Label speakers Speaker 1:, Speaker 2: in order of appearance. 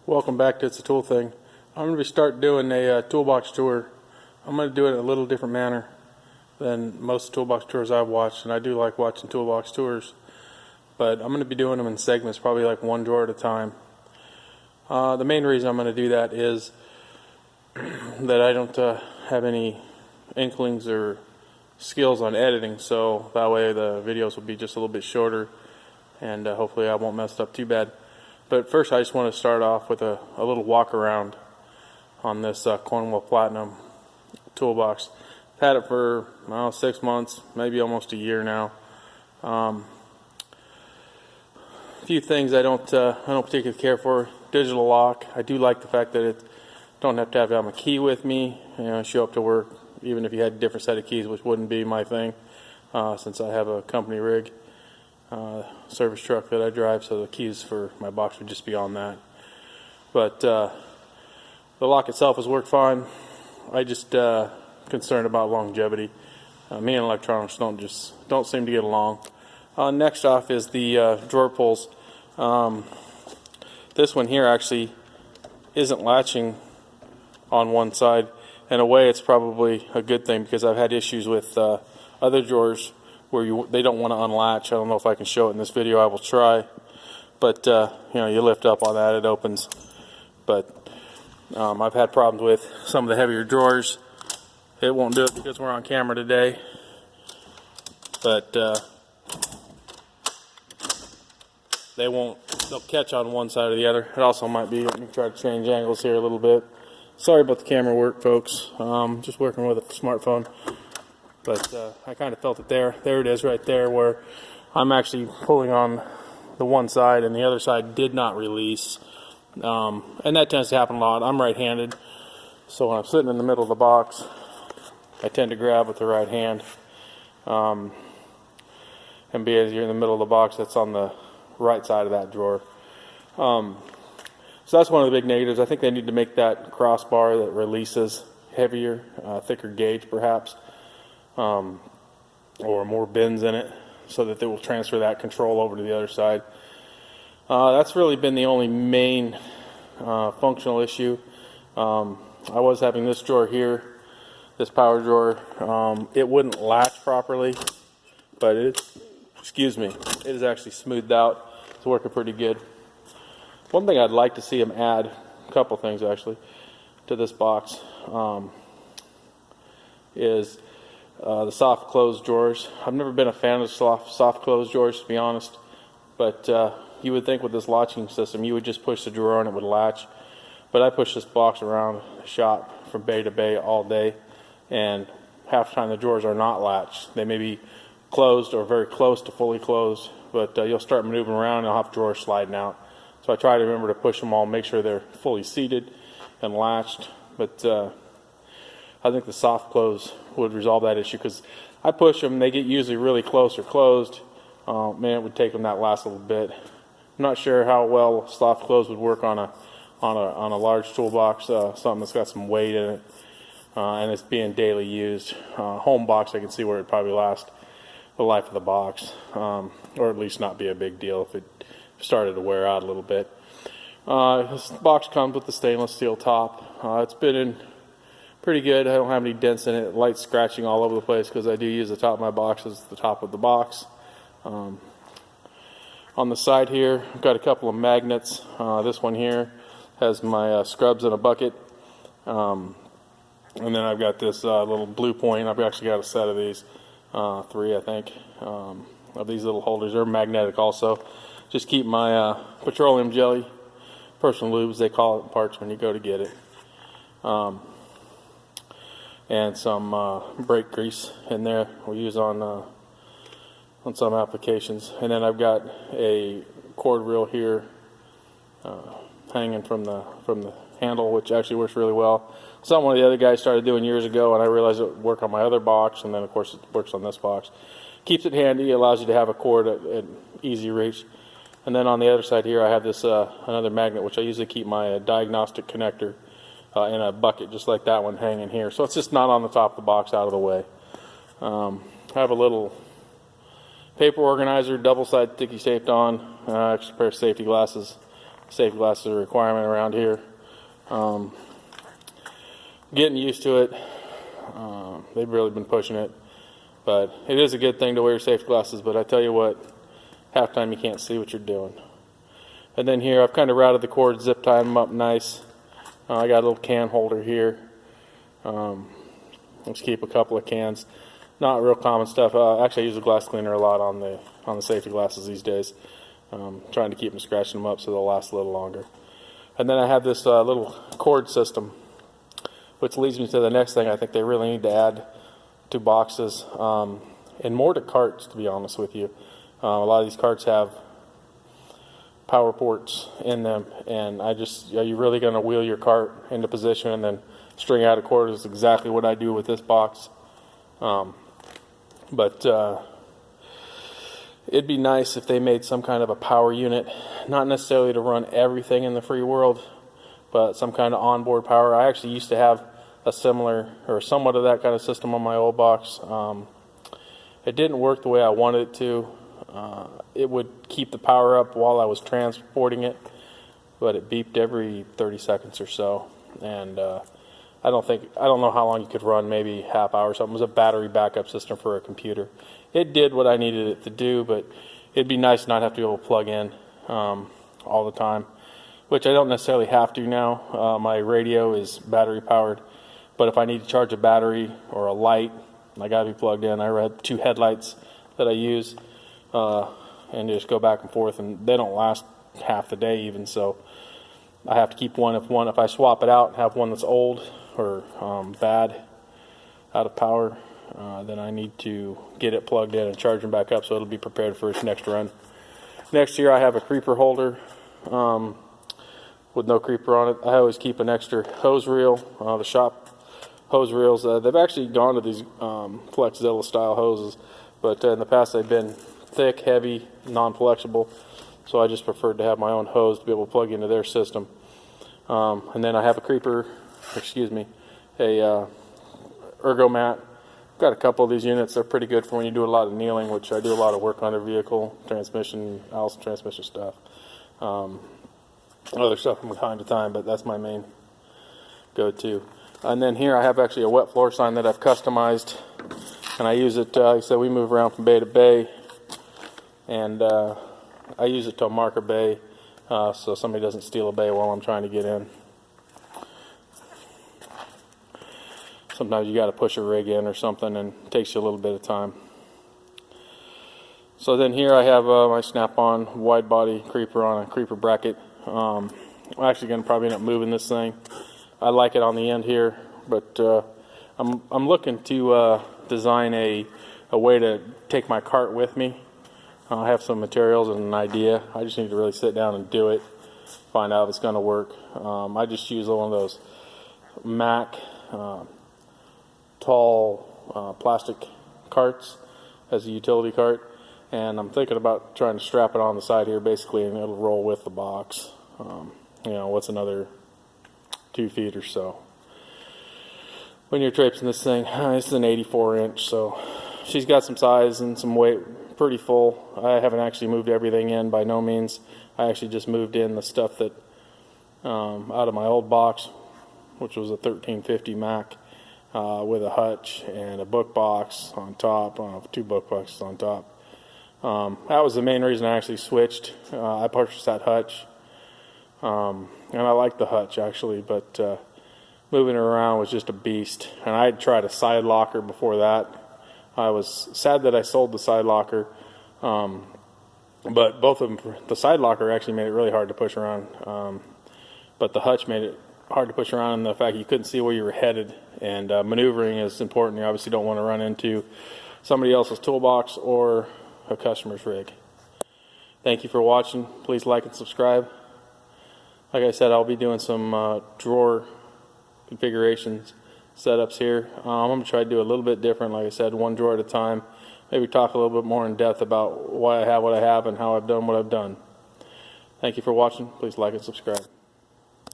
Speaker 1: Welcome back to It's a Tool Thing. I'm going to start doing a toolbox tour. I'm going to do it in a little different manner than most toolbox tours I've watched, and I do like watching toolbox tours, but I'm going to be doing them in segments, probably like one drawer at a time. The main reason I'm going to do that is that I don't have any inklings or skills on editing, so that way the videos will be just a little bit shorter, and hopefully I won't mess it up too bad. But first I just want to start off with a little walk around on this Cornwell Platinum toolbox. I've had it for 6 months, maybe almost a year now. A few things I don't particularly care for. Digital lock. I do like the fact that it don't have to have my key with me. Show up to work, even if you had a different set of keys, which wouldn't be my thing, since I have a company rig. Service truck that I drive, so the keys for my box would just be on that. But the lock itself has worked fine. I just concerned about longevity. Me and electronics don't seem to get along. Next off is the drawer pulls. This one here actually isn't latching on one side. In a way, it's probably a good thing, because I've had issues with other drawers where they don't want to unlatch. I don't know if I can show it in this video. I will try. But you lift up on that, it opens. But I've had problems with some of the heavier drawers. It won't do it because we're on camera today. But they'll catch on one side or the other. It also might be, let me try to change angles here a little bit. Sorry about the camera work, folks. Just working with a smartphone. But I kind of felt it there. There it is right there, where I'm actually pulling on the one side and the other side did not release. And that tends to happen a lot. I'm right-handed, so when I'm sitting in the middle of the box, I tend to grab with the right hand. And because you're in the middle of the box, that's on the right side of that drawer. So that's one of the big negatives. I think they need to make that crossbar that releases heavier, thicker gauge perhaps. Or more bins in it, so that they will transfer that control over to the other side. That's really been the only main functional issue. I was having this drawer here, this power drawer. It wouldn't latch properly, but it is actually smoothed out. It's working pretty good. One thing I'd like to see them add, a couple things actually, to this box, is the soft close drawers. I've never been a fan of soft close drawers, to be honest, but you would think with this latching system you would just push the drawer and it would latch. But I push this box around the shop from bay to bay all day, and half the time the drawers are not latched. They may be closed or very close to fully closed, but you'll start maneuvering around and you'll have drawers sliding out. So I try to remember to push them all, make sure they're fully seated and latched. But I think the soft close would resolve that issue, because I push them, they get usually really close or closed. Man, it would take them that last little bit. I'm not sure how well soft close would work on a large toolbox, something that's got some weight in it, and it's being daily used. Home box, I can see where it'd probably last the life of the box, or at least not be a big deal if it started to wear out a little bit. This box comes with the stainless steel top. It's been in pretty good. I don't have any dents in it. Light scratching all over the place, because I do use the top of my box as the top of the box. On the side here, I've got a couple of magnets. This one here has my scrubs in a bucket. And then I've got this little blue point. I've actually got a set of these, 3 I think, of these little holders. They're magnetic also. Just keep my petroleum jelly, personal lubes they call it in parts when you go to get it. And some brake grease in there we use on some applications. And then I've got a cord reel here hanging from the handle, which actually works really well. Something one of the other guys started doing years ago, and I realized it would work on my other box, and then of course it works on this box. Keeps it handy, allows you to have a cord at easy reach. And then on the other side here I have this another magnet, which I usually keep my diagnostic connector in a bucket just like that one hanging here. So it's just not on the top of the box, out of the way. I have a little paper organizer, double-sided sticky taped on, extra pair of safety glasses Safety glasses are a requirement around here. Getting used to it. They've really been pushing it, but it is a good thing to wear your safety glasses. But I tell you what, half time you can't see what you're doing. And then here I've kind of routed the cords, zip tied them up nice. I got a little can holder here. Let's keep a couple of cans. Not real common stuff. Actually, I use a glass cleaner a lot on the safety glasses these days. Trying to keep them, scratching them up so they'll last a little longer. And then I have this little cord system, which leads me to the next thing I think they really need to add to boxes, and more to carts, to be honest with you. A lot of these carts have power ports in them, and are you really going to wheel your cart into position and then string out a cord? Is exactly what I do with this box. It'd be nice if they made some kind of a power unit, not necessarily to run everything in the free world, but some kind of onboard power. I actually used to have a similar or somewhat of that kind of system on my old box. It didn't work the way I wanted it to. It would keep the power up while I was transporting it, but it beeped every 30 seconds or so, and I don't know how long you could run, maybe half hour or something. It was a battery backup system for a computer. It did what I needed it to do, but it'd be nice not have to be able to plug in all the time, which I don't necessarily have to now. My radio is battery powered, but if I need to charge a battery or a light, I gotta be plugged in. I have 2 headlights that I use, and just go back and forth, and they don't last half the day even, so I have to keep one. If I swap it out and have one that's old or bad, out of power, then I need to get it plugged in and charge them back up so it'll be prepared for its next run. Next year I have a creeper holder with no creeper on it. I always keep an extra hose reel. The shop hose reels, they've actually gone to these Flexzilla style hoses, but in the past they've been thick, heavy, non-flexible, so I just preferred to have my own hose to be able to plug into their system. And then I have a ergo mat. Got a couple of these units. They're pretty good for when you do a lot of kneeling, which I do a lot of work on a vehicle, transmission, Allison transmission stuff. Other stuff from time to time, but that's my main go-to. And then here I have actually a wet floor sign that I've customized, and I use it, like I said, we move around from bay to bay, and I use it to mark a bay so somebody doesn't steal a bay while I'm trying to get in. Sometimes you got to push a rig in or something, and it takes you a little bit of time. So then here I have my snap-on wide body creeper on a creeper bracket. I'm actually going to probably end up moving this thing. I like it on the end here, but I'm looking to design a way to take my cart with me. I have some materials and an idea. I just need to really sit down and do it, find out if it's going to work. I just use one of those Mac tall plastic carts as a utility cart, and I'm thinking about trying to strap it on the side here basically, and it'll roll with the box. What's another 2 feet or so. When you're traipsing this thing, this is an 84 inch, so she's got some size and some weight, pretty full. I haven't actually moved everything in by no means. I actually just moved in the stuff that out of my old box, which was a 1350 Mac with a hutch and a book box on top, 2 book boxes on top. That was the main reason I actually switched. I purchased that hutch, and I like the hutch actually, but moving it around was just a beast. And I had tried a side locker before that. I was sad that I sold the side locker, but both of them, the side locker actually made it really hard to push around, but the hutch made it hard to push around in the fact you couldn't see where you were headed, and maneuvering is important. You obviously don't want to run into somebody else's toolbox or a customer's rig. Thank you for watching. Please like and subscribe. Like I said, I'll be doing some drawer configurations, setups here. I'm going to try to do a little bit different, like I said, 1 drawer at a time. Maybe talk a little bit more in depth about why I have what I have and how I've done what I've done. Thank you for watching. Please like and subscribe.